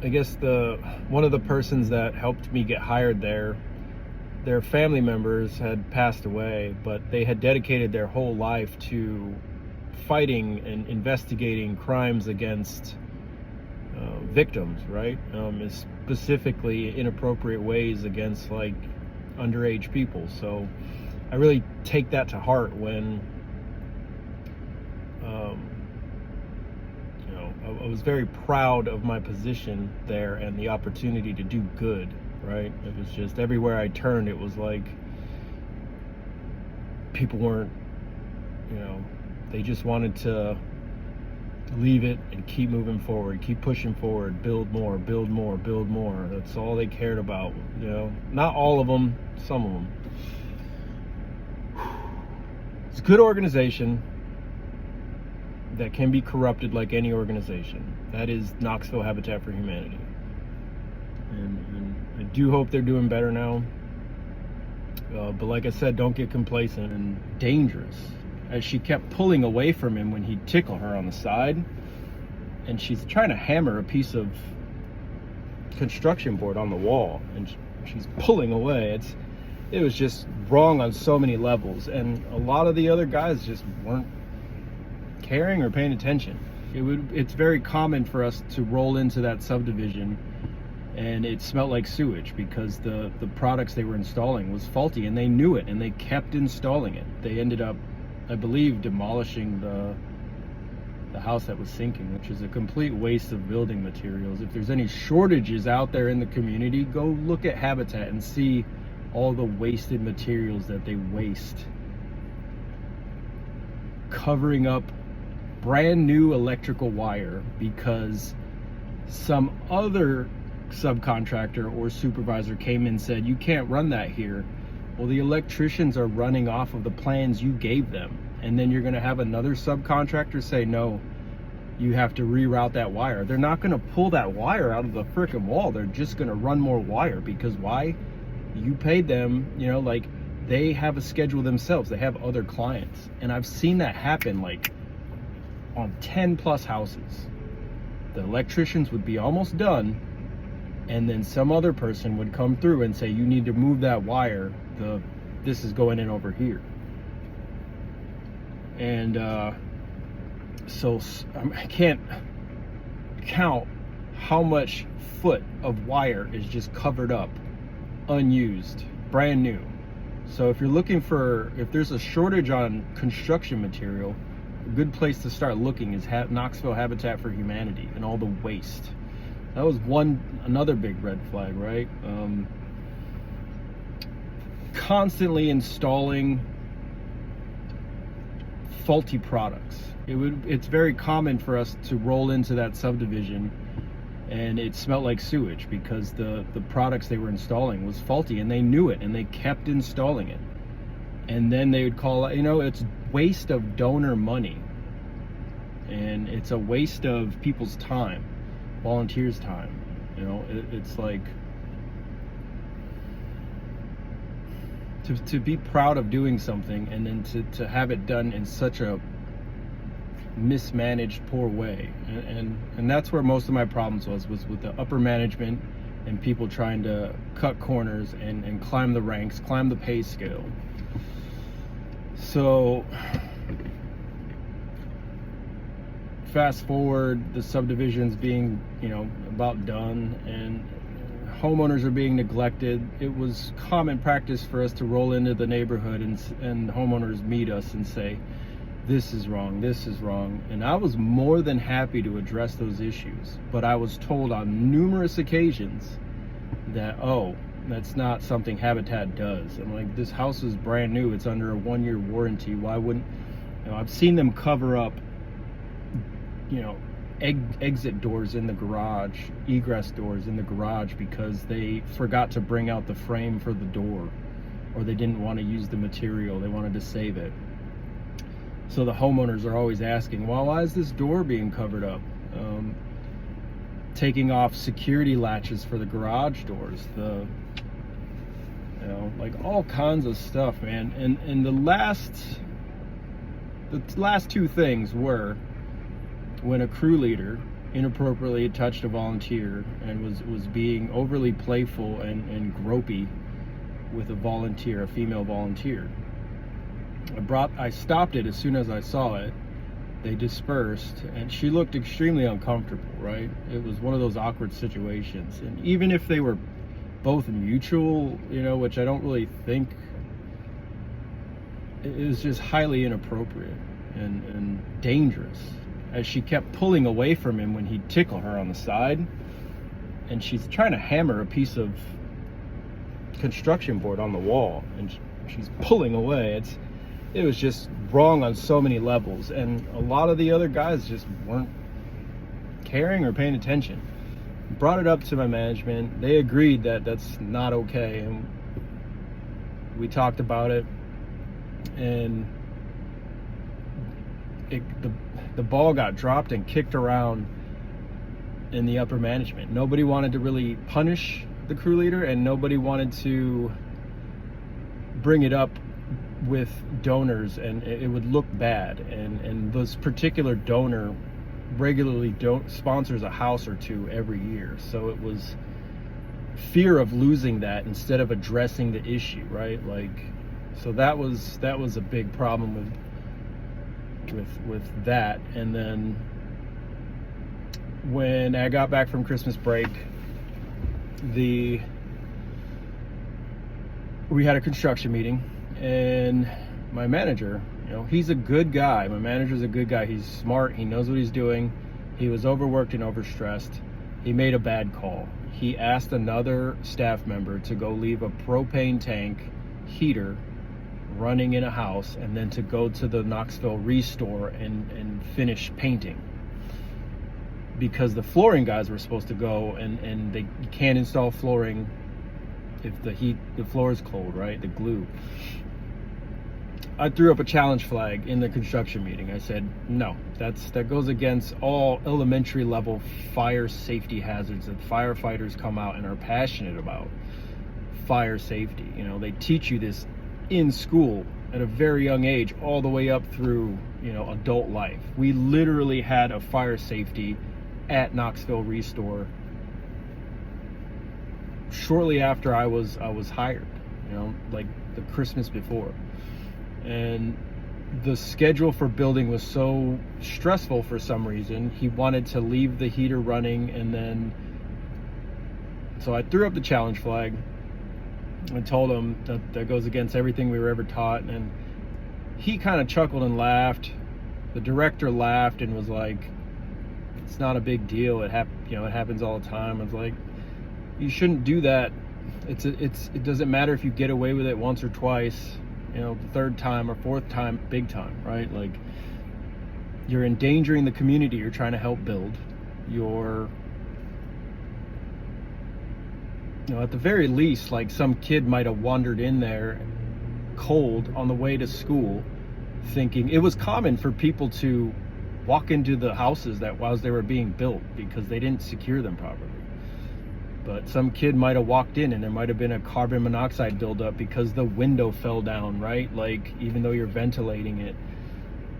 I guess one of the persons that helped me get hired there, their family members had passed away, but they had dedicated their whole life to fighting and investigating crimes against victims, right? Specifically inappropriate ways against like underage people. So I really take that to heart when I was very proud of my position there and the opportunity to do good, right? It was just everywhere I turned, it was like people weren't, they just wanted to leave it and keep moving forward, keep pushing forward, build more, build more, build more. That's all they cared about, Not all of them, some of them. It's a good organization that can be corrupted like any organization. That is Knoxville Habitat for Humanity. And I do hope they're doing better now. But like I said, don't get complacent and dangerous. As she kept pulling away from him when he'd tickle her on the side, and she's trying to hammer a piece of construction board on the wall, and she's pulling away. It was just wrong on so many levels, and a lot of the other guys just weren't caring or paying attention. It's very common for us to roll into that subdivision and it smelled like sewage because the products they were installing was faulty, and they knew it and they kept installing it. They ended up, I believe, demolishing the house that was sinking, which is a complete waste of building materials. If there's any shortages out there in the community, go look at Habitat and see all the wasted materials that they waste, covering up brand new electrical wire because some other subcontractor or supervisor came and said, you can't run that here. Well, the electricians are running off of the plans you gave them, and then you're going to have another subcontractor say, no, you have to reroute that wire. They're not going to pull that wire out of the frickin' wall. They're just going to run more wire because why? You paid them, like they have a schedule themselves. They have other clients, and I've seen that happen like on 10 plus houses. The electricians would be almost done, and then some other person would come through and say, you need to move that wire. This is going in over here. And so I can't count how much foot of wire is just covered up, unused, brand new. So if there's a shortage on construction material, a good place to start looking is Knoxville Habitat for Humanity and all the waste. That was another big red flag, right? Constantly installing faulty products. It's very common for us to roll into that subdivision and it smelled like sewage because the products they were installing was faulty, and they knew it and they kept installing it. And then they would call, it's waste of donor money, and it's a waste of people's time, volunteers' time. It's like to be proud of doing something and then to have it done in such a mismanaged, poor way. And that's where most of my problems was with the upper management and people trying to cut corners and climb the ranks, climb the pay scale. So fast forward, the subdivision's being, about done, and homeowners are being neglected. It was common practice for us to roll into the neighborhood and homeowners meet us and say, this is wrong, this is wrong. And I was more than happy to address those issues, but I was told on numerous occasions that, that's not something Habitat does. I'm like, this house is brand new, it's under a 1-year warranty. Why wouldn't, I've seen them cover up, exit doors in the garage, egress doors in the garage because they forgot to bring out the frame for the door, or they didn't want to use the material, they wanted to save it. So the homeowners are always asking, well, why is this door being covered up? Taking off security latches for the garage doors, like all kinds of stuff, man. And the last two things were when a crew leader inappropriately touched a volunteer and was being overly playful and gropey with a female volunteer. I stopped it as soon as I saw it. They dispersed, and she looked extremely uncomfortable, right? It was one of those awkward situations. And even if they were both mutual, which I don't really think, it was just highly inappropriate and dangerous, as she kept pulling away from him when he'd tickle her on the side, and she's trying to hammer a piece of construction board on the wall, and she's pulling away. It was just wrong on so many levels, and a lot of the other guys just weren't caring or paying attention. Brought it up to my management. They agreed that that's not okay, and we talked about it, and the ball got dropped and kicked around in the upper management. Nobody wanted to really punish the crew leader, and nobody wanted to bring it up with donors, and it would look bad. And this particular donor regularly sponsors a house or two every year, so it was fear of losing that instead of addressing the issue, right? So that was a big problem with that. And then when I got back from Christmas break, we had a construction meeting, and my manager, he's a good guy. My manager's a good guy. He's smart. He knows what he's doing. He was overworked and overstressed. He made a bad call. He asked another staff member to go leave a propane tank heater running in a house, and then to go to the Knoxville Restore and finish painting, because the flooring guys were supposed to go, and you can't install flooring if the floor is cold, right? The glue. I threw up a challenge flag in the construction meeting. I said, no, that goes against all elementary level fire safety hazards that firefighters come out and are passionate about. Fire safety, they teach you this in school at a very young age, all the way up through, adult life. We literally had a fire safety at Knoxville Restore shortly after I was hired, like the Christmas before. And the schedule for building was so stressful for some reason. He wanted to leave the heater running, and then so I threw up the challenge flag and told him that goes against everything we were ever taught. And he kind of chuckled and laughed. The director laughed and was like, it's not a big deal. It happens all the time. I was like, you shouldn't do that. It doesn't matter if you get away with it once or twice, the third time or fourth time, big time, right? Like, you're endangering the community you're trying to help build. You're, at the very least, like, some kid might have wandered in there cold on the way to school, thinking it was common for people to walk into the houses that while they were being built because they didn't secure them properly. But some kid might have walked in and there might have been a carbon monoxide buildup because the window fell down, right? Like, even though you're ventilating it.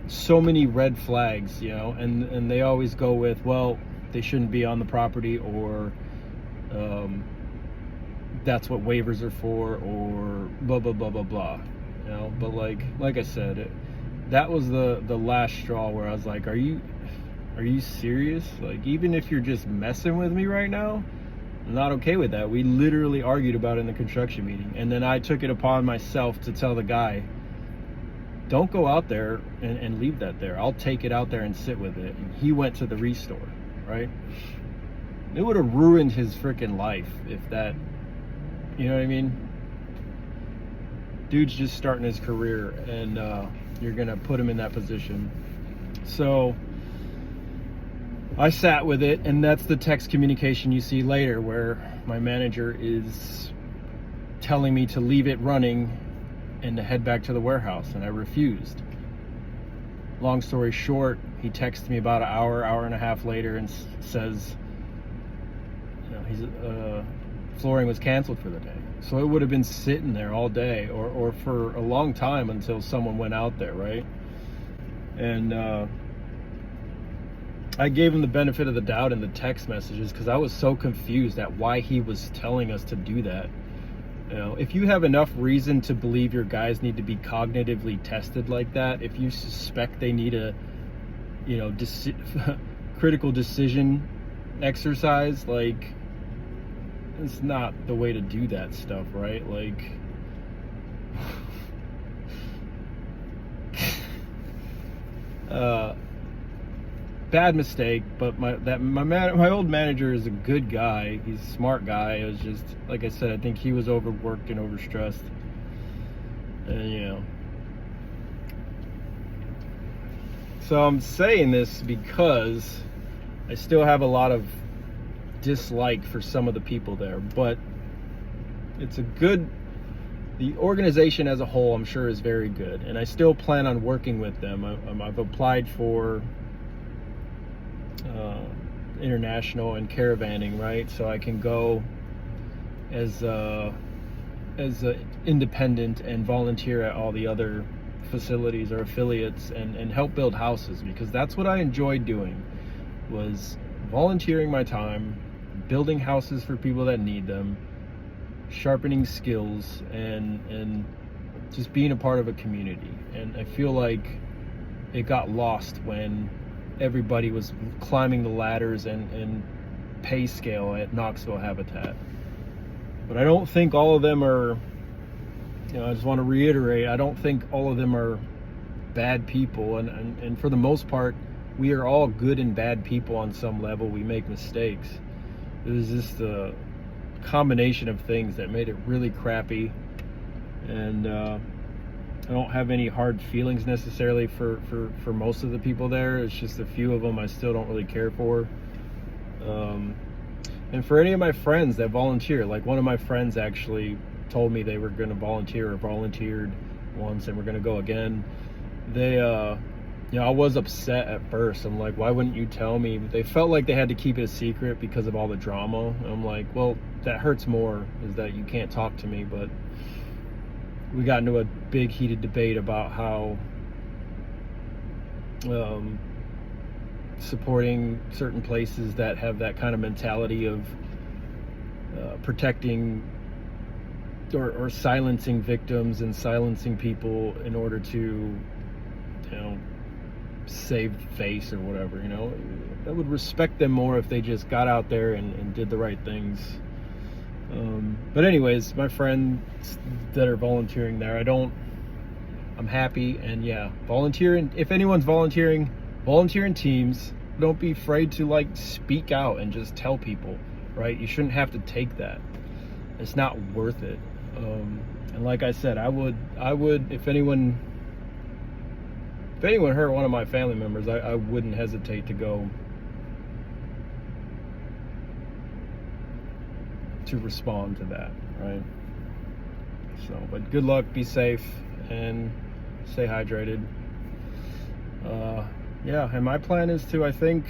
So many red flags, and they always go with, well, they shouldn't be on the property, or that's what waivers are for, or blah, blah, blah, blah, blah. But like I said, that was the last straw where I was like, are you serious? Like, even if you're just messing with me right now, I'm not okay with that. We literally argued about it in the construction meeting. And then I took it upon myself to tell the guy, don't go out there and leave that there. I'll take it out there and sit with it. And he went to the Restore, right? It would have ruined his freaking life if that, you know what I mean? Dude's just starting his career, and you're going to put him in that position. So I sat with it, and that's the text communication you see later where my manager is telling me to leave it running and to head back to the warehouse, and I refused. Long story short, he texts me about an hour and a half later and says, flooring was canceled for the day. So it would have been sitting there all day or for a long time until someone went out there, right? And I gave him the benefit of the doubt in the text messages because I was so confused at why he was telling us to do that. You know, if you have enough reason to believe your guys need to be cognitively tested like that, if you suspect they need a, you know, critical decision exercise, like, it's not the way to do that stuff, right? Like, bad mistake, but my old manager is a good guy. He's a smart guy. It was just, like I said, I think he was overworked and overstressed. And, you know. So I'm saying this because I still have a lot of dislike for some of the people there, but it's the organization as a whole, I'm sure, is very good, and I still plan on working with them. I've applied for international and caravanning, right? So I can go as a independent and volunteer at all the other facilities or affiliates and help build houses, because that's what I enjoyed doing, was volunteering my time, building houses for people that need them, sharpening skills, and just being a part of a community. And I feel like it got lost when everybody was climbing the ladders and pay scale at Knoxville Habitat. But I don't think all of them are, you know, I just want to reiterate, I don't think all of them are bad people. And for the most part, we are all good and bad people on some level. We make mistakes. It was just a combination of things that made it really crappy. And I don't have any hard feelings necessarily for most of the people there. It's just a few of them I still don't really care for. And for any of my friends that volunteer, like one of my friends actually told me they were going to volunteer or volunteered once and were going to go again. They, you know, I was upset at first. I'm like, why wouldn't you tell me? They felt like they had to keep it a secret because of all the drama. And I'm like, well, that hurts more, is that you can't talk to me. But we got into a big heated debate about how supporting certain places that have that kind of mentality of protecting or silencing victims and silencing people in order to, you know, save face or whatever, you know. I would respect them more if they just got out there and did the right things. But anyways, my friends that are volunteering there, I'm happy. And yeah, volunteering, if anyone's volunteering, volunteer in teams. Don't be afraid to, like, speak out and just tell people, right? You shouldn't have to take that. It's not worth it. And like I said, I would, if anyone hurt one of my family members, I wouldn't hesitate to go to respond to that, right? So, but good luck, be safe, and stay hydrated. Yeah, and my plan is to, I think,